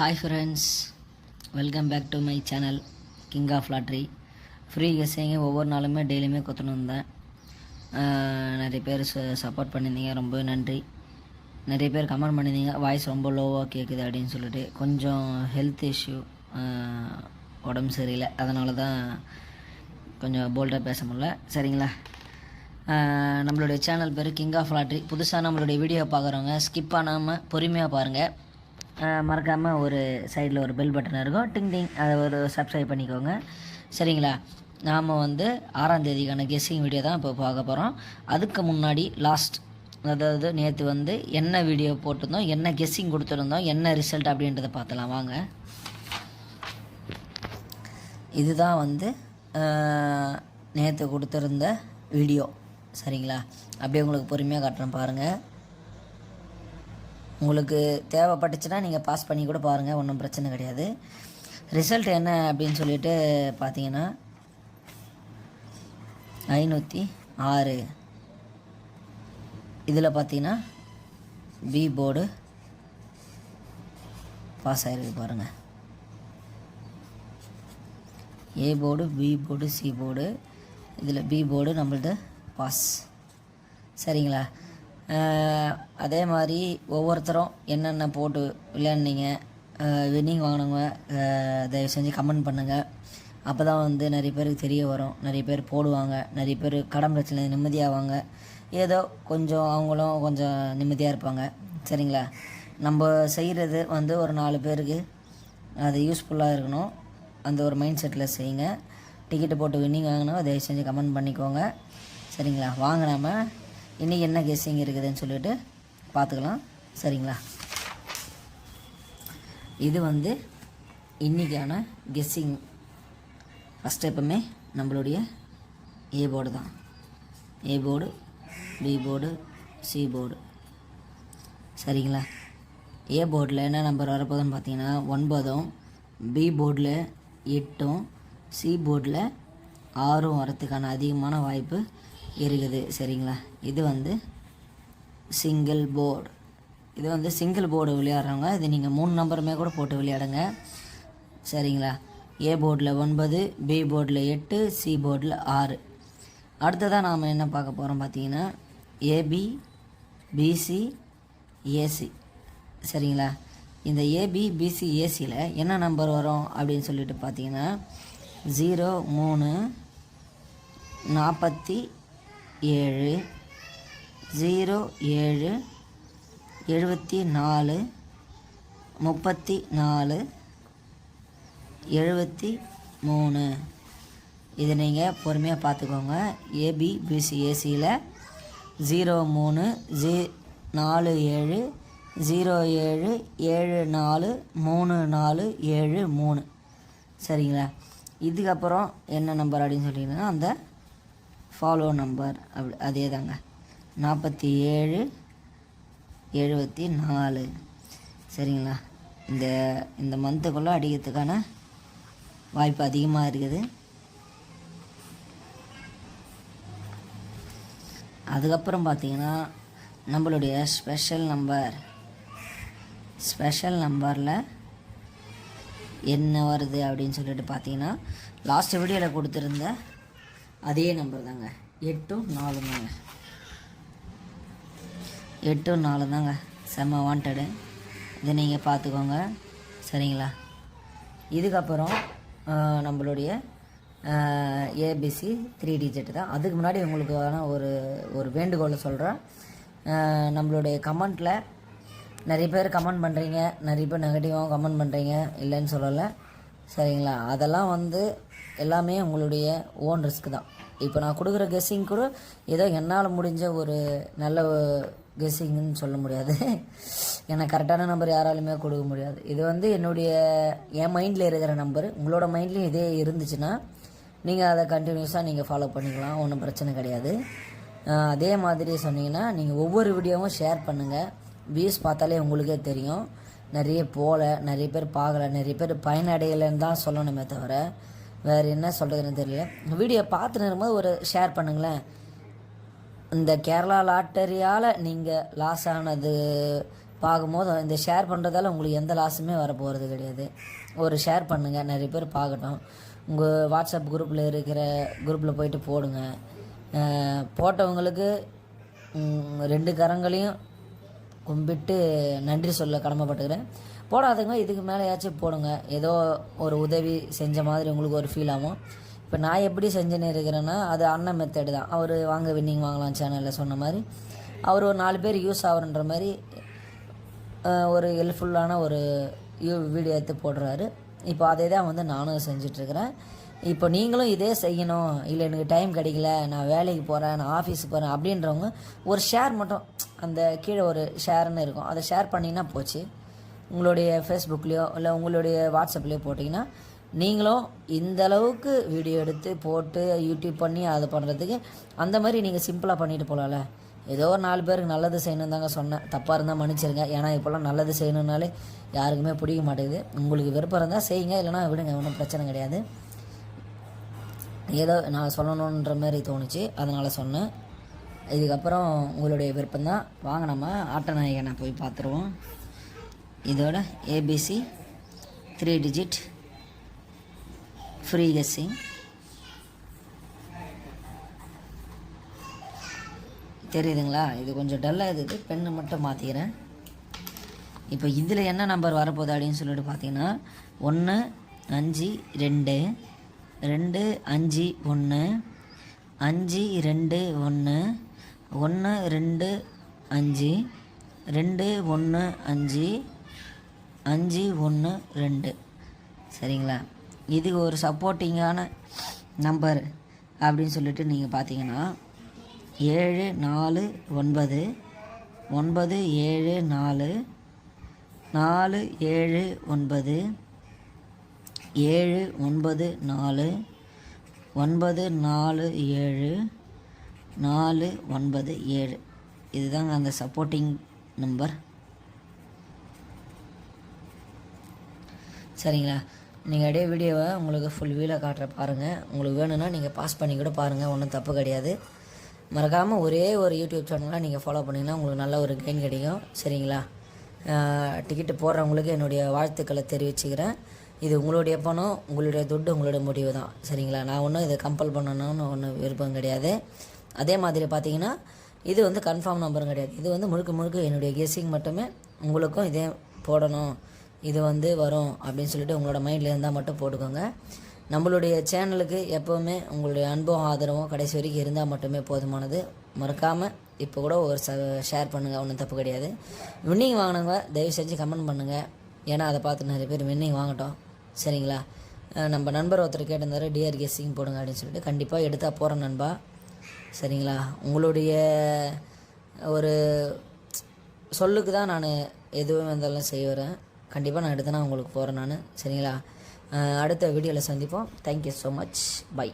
Hi friends, welcome back to my channel king of lottery. Free கெஸ்ஸிங்க ஒவ்வொரு நாளுமே டெய்லியுமே கொத்துன்னு வந்தேன். நிறைய பேர் சப்போர்ட் பண்ணியிருந்தீங்க, ரொம்ப நன்றி. நிறைய பேர் கமெண்ட் பண்ணியிருந்தீங்க வாய்ஸ் ரொம்ப லோவாக கேட்குது அப்படின்னு சொல்லிட்டு. கொஞ்சம் ஹெல்த் இஷ்யூ, உடம்பு சரியில்லை, அதனால தான் கொஞ்சம் போல்டாக பேச முடியல. சரிங்களா? நம்மளுடைய சேனல் பேர் கிங் ஆஃப் லாட்ரி. புதுசாக நம்மளுடைய வீடியோ பார்க்குறவங்க ஸ்கிப் பண்ணாமல் பொறுமையாக பாருங்கள். மறக்காமல் ஒரு சைடில் ஒரு பெல் பட்டன் இருக்கும், டிங் டிங், அதை ஒரு சப்ஸ்கிரைப் பண்ணிக்கோங்க. சரிங்களா? நாம் 6ஆம் தேதிக்கான கெஸ்ஸிங் வீடியோ தான் இப்போ பார்க்க போகிறோம். அதுக்கு முன்னாடி அதாவது நேற்று என்ன வீடியோ போட்டிருந்தோம், என்ன கெஸ்ஸிங் கொடுத்துருந்தோம், என்ன ரிசல்ட் அப்படின்றத பார்த்தலாம் வாங்க. இதுதான் நேற்று கொடுத்துருந்த வீடியோ. சரிங்களா? அப்படியே உங்களுக்கு பொறுமையாக காட்டுறேன் பாருங்கள். உங்களுக்கு தேவைப்பட்டுச்சுன்னா நீங்கள் பாஸ் பண்ணி கூட பாருங்கள், ஒன்றும் பிரச்சனை கிடையாது. ரிசல்ட் என்ன அப்படின்னு சொல்லிட்டு பார்த்தீங்கன்னா 506. இதில் பார்த்தீங்கன்னா பி போர்டு பாஸ் ஆகிருக்கு பாருங்கள். A board, B board, C board. இதில் பி போர்டு நம்மளது பாஸ். சரிங்களா? அதே மாதிரி ஒவ்வொருத்தரும் என்னென்ன போட்டு விளையாடுனீங்க, வின்னிங் வாங்கினவங்க தயவு செஞ்சு கமெண்ட் பண்ணுங்கள். அப்போ தான் நிறைய பேருக்கு தெரிய வரும். நிறைய பேர் போடுவாங்க, நிறைய பேர் கடன் பிரச்சனை நிம்மதியாவாங்க, ஏதோ கொஞ்சம் அவங்களும் கொஞ்சம் நிம்மதியாக இருப்பாங்க. சரிங்களா? நம்ம செய்கிறது ஒரு 4 பேருக்கு அது யூஸ்ஃபுல்லாக இருக்கணும். அந்த ஒரு மைண்ட் செட்டில் செய்யுங்க. டிக்கெட்டு போட்டு வின்னிங் வாங்கினோம் தயவு செஞ்சு கமெண்ட் பண்ணிக்கோங்க. சரிங்களா? வாங்க நம்ம இன்றைக்கி என்ன கெஸ்ஸிங் இருக்குதுன்னு சொல்லிட்டு பார்த்துக்கலாம். சரிங்களா? இது இன்றைக்கான கெஸ்ஸிங். ஃபஸ்ட்டு எப்பவுமே நம்மளுடைய ஏ போர்டு தான். A board, B board, C board. சரிங்களா? ஏ போர்டில் என்ன நம்பர் வரப்போகுதுன்னு பார்த்தீங்கன்னா 9, பி போர்டில் 8, சி போர்டில் 6 வரத்துக்கான அதிகமான வாய்ப்பு இருக்குது. சரிங்களா? இது சிங்கிள் போர்டு. இது சிங்கிள் போர்டு விளையாடுறவங்க இது நீங்கள் 3 நம்பருமே கூட போட்டு விளையாடுங்க. சரிங்களா? ஏ போர்டில் 9, பி போர்டில் 8, சி போர்டில் 6. அடுத்ததாக நாம் என்ன பார்க்க போகிறோம் பார்த்தீங்கன்னா ஏபி, பிசி, ஏசி. சரிங்களா? இந்த ஏபி, பிசி, ஏசியில் என்ன நம்பர் வரும் அப்படின்னு சொல்லிட்டு பார்த்தீங்கன்னா 0, 3, 47, 0, 7, 74, 34, 73. இதை நீங்கள் பொறுமையாக பார்த்துக்கோங்க. ஏபி, பிசி, ஏசியில் 0, 3, 47, 07, 74, 34, 73. சரிங்களா? இதுக்கப்புறம் என்ன நம்பர் அப்படின்னு சொல்லிங்கன்னா அந்த ஃபாலோ நம்பர் அதே தாங்க 47, 74. சரிங்களா? இந்த மந்த்துக்குள்ளே அடிக்கிறதுக்கான வாய்ப்பு அதிகமாக இருக்குது. அதுக்கப்புறம் பார்த்தீங்கன்னா நம்மளுடைய ஸ்பெஷல் நம்பரில் என்ன வருது அப்படின்னு சொல்லிட்டு பார்த்தீங்கன்னா லாஸ்ட் வீடியோவில் கொடுத்துருந்த அதே நம்பர் தாங்க. 8, 4 தாங்க. 8, 4 தாங்க. செம்ம வாண்டடு. இதை நீங்கள் பார்த்துக்கோங்க. சரிங்களா? இதுக்கப்புறம் நம்மளுடைய ஏபிசி 3 டிஜிட் தான். அதுக்கு முன்னாடி உங்களுக்கான ஒரு வேண்டுகோளை சொல்கிறேன். நம்மளுடைய கமெண்ட்டில் நிறைய பேர் கமெண்ட் பண்ணுறீங்க, நிறைய பேர் நெகட்டிவாகவும் கமெண்ட் பண்ணுறீங்க, இல்லைன்னு சொல்லலை. சரிங்களா? அதெல்லாம் எல்லாமே உங்களுடைய ஓன் ரிஸ்க் தான். இப்போ நான் கொடுக்குற கெஸ்ஸிங் கூட ஏதோ என்னால் முடிஞ்ச ஒரு நல்ல கெஸ்ஸிங்னு சொல்ல முடியாது. ஏன்னா கரெக்டான நம்பர் யாராலுமே கொடுக்க முடியாது. இது என் மைண்டில் இருக்கிற நம்பர். உங்களோட மைண்ட்லேயும் இதே இருந்துச்சுன்னா நீங்கள் அதை கண்டினியூஸாக நீங்கள் ஃபாலோ பண்ணிக்கலாம், ஒன்றும் பிரச்சனை கிடையாது. அதே மாதிரி சொன்னீங்கன்னா நீங்கள் ஒவ்வொரு வீடியோவும் ஷேர் பண்ணுங்கள். வியூஸ் பார்த்தாலே உங்களுக்கே தெரியும். நிறைய நிறைய பேர் பார்க்கல, நிறைய பேர் பயனடையலைன்னு தான் சொல்லணுமே தவிர வேறு என்ன சொல்கிறதுன்னு தெரியல. வீடியோ பார்த்துன்னு இருக்கும்போது ஒரு ஷேர் பண்ணுங்களேன். இந்த கேரளா லாட்டரியால் நீங்கள் லாஸ் ஆனது பார்க்கும்போது இந்த ஷேர் பண்ணுறதால உங்களுக்கு எந்த லாஸுமே வர போகிறது கிடையாது. ஒரு ஷேர் பண்ணுங்கள், நிறைய பேர் பார்க்கட்டும். உங்கள் வாட்ஸ்அப் குரூப்பில் இருக்கிற குரூப்பில் போயிட்டு போடுங்க. போட்டவங்களுக்கு 2 கரங்களையும் கும்பிட்டு நன்றி சொல்ல கடமைப்பட்டுக்கிறேன். போடாதவங்க இதுக்கு மேலேயாச்சும் போடுங்க. ஏதோ ஒரு உதவி செஞ்ச மாதிரி உங்களுக்கு ஒரு ஃபீல் ஆகும். இப்போ நான் எப்படி செஞ்சுன்னு இருக்கிறேன்னா, அது அண்ணன் மெத்தடு தான். அவர் வாங்க வின்னிங் வாங்கலாம் சேனலில் சொன்ன மாதிரி அவர் ஒரு 4 பேர் யூஸ் ஆகுன்ற மாதிரி ஒரு ஹெல்ப்ஃபுல்லான ஒரு வீடியோ எடுத்து போடுறாரு. இப்போ அதே தான் வந்து நானும் செஞ்சிட்ருக்கிறேன். இப்போ நீங்களும் இதே செய்யணும், இல்லை எனக்கு டைம் கிடைக்கல, நான் வேலைக்கு போகிறேன், நான் ஆஃபீஸுக்கு போகிறேன் அப்படின்றவங்க ஒரு ஷேர் மட்டும் அந்த கீழே ஒரு ஷேர்னு இருக்கும், அதை ஷேர் பண்ணிங்கன்னா போச்சு. உங்களுடைய ஃபேஸ்புக்லேயோ இல்லை உங்களுடைய வாட்ஸ்அப்லேயோ போட்டிங்கன்னா நீங்களும் இந்த அளவுக்கு வீடியோ எடுத்து போட்டு யூடியூப் பண்ணி அதை பண்ணுறதுக்கு அந்த மாதிரி நீங்கள் சிம்பிளாக பண்ணிட்டு போகலாம்ல. ஏதோ ஒரு 4 பேருக்கு நல்லது செய்யணும் தாங்க சொன்னேன். தப்பாக இருந்தால் மன்னிச்சிருங்க. ஏன்னா இப்போல்லாம் நல்லது செய்யணுன்னாலே யாருக்குமே பிடிக்க மாட்டேங்குது. உங்களுக்கு விருப்பம் இருந்தால் செய்யுங்க, இல்லைனா விடுங்க, ஒன்றும் பிரச்சனை கிடையாது. ஏதோ நான் சொல்லணுன்ற மாதிரி தோணுச்சு, அதனால் சொன்னேன். இதுக்கப்புறம் உங்களுடைய விருப்பம்தான். வாங்க நம்ம ஆட்டநாயகனை போய் பார்த்துருவோம். இதோட ஏபிசி 3 டிஜிட் ஃப்ரீ கெஸ்ஸிங். தெரியுதுங்களா? இது கொஞ்சம் டல்லாக இருக்குது, பெண்ணை மட்டும் மாற்றிக்கிறேன். இப்போ இதில் என்ன நம்பர் வரப்போகுது அப்படின்னு சொல்லிட்டு பார்த்தீங்கன்னா 1 5 2 2 5 1 5 2 1 1 2 5 2 1 5 5 1 2. சரிங்களா? இது ஒரு சப்போர்ட்டிங்கான நம்பர் அப்படின்னு சொல்லிட்டு நீங்கள் பார்த்தீங்கன்னா 7 4 9 9 7 4 4 7 9 7 9 4 9 4 7 4 9 7. இதுதாங்க அந்த சப்போர்ட்டிங் நம்பர். சரிங்களா? நீங்கள் அப்படியே வீடியோவை உங்களுக்கு ஃபுல் வீலாக காட்டுற பாருங்கள். உங்களுக்கு வேணும்னா நீங்கள் பாஸ் பண்ணி கூட பாருங்கள், ஒன்றும் தப்பு கிடையாது. மறக்காமல் ஒரே ஒரு யூடியூப் சேனலாக நீங்கள் ஃபாலோ பண்ணிங்கன்னா உங்களுக்கு நல்ல ஒரு கெயின் கிடைக்கும். சரிங்களா? டிக்கெட்டு போடுறவங்களுக்கு என்னுடைய வாழ்த்துக்களை தெரிவிச்சுக்கிறேன். இது உங்களுடைய பணம், உங்களுடைய துட்டு, உங்களுடைய முடிவு தான். சரிங்களா? நான் ஒன்றும் இதை கம்பல் பண்ணணும்னு ஒன்றும் விருப்பம் கிடையாது. அதே மாதிரி பார்த்தீங்கன்னா இது வந்து கன்ஃபார்ம் நம்பரும் கிடையாது. இது வந்து முழுக்க முழுக்க என்னுடைய கெஸ்ஸிங் மட்டுமே. உங்களுக்கும் இதே போடணும், இது வந்து வரும் அப்படின்னு சொல்லிட்டு உங்களோட மைண்டில் இருந்தால் மட்டும் போட்டுக்கோங்க. நம்மளுடைய சேனலுக்கு எப்போவுமே உங்களுடைய அன்பும் ஆதரவும் கடைசி வரைக்கும் இருந்தால் மட்டுமே போதுமானது. மறக்காமல் இப்போ கூட ஒரு ஷேர் பண்ணுங்கள், ஒன்றும் தப்பு கிடையாது. வின்னிங் வாங்கினவங்க தயவு செஞ்சு கமெண்ட் பண்ணுங்கள். ஏன்னா அதை பார்த்து நிறைய பேர் வின்னிங் வாங்கட்டும். சரிங்களா? நம்ம நண்பர் ஒருத்தர் கேட்டிருந்தாரு டிஆர் கெஸ்ஸிங் போடுங்க அப்படின்னு சொல்லிட்டு. கண்டிப்பாக எடுத்தால் போகிறேன் நண்பா. சரிங்களா? உங்களுடைய ஒரு சொல்லுக்கு தான் நான் எதுவும் வந்தாலும் செய்வேன். கண்டிப்பாக நான் எடுத்தேன்னா உங்களுக்கு போகிறேன் நான். சரிங்களா? அடுத்த வீடியோவில் சந்திப்போம். Thank you so much. பை.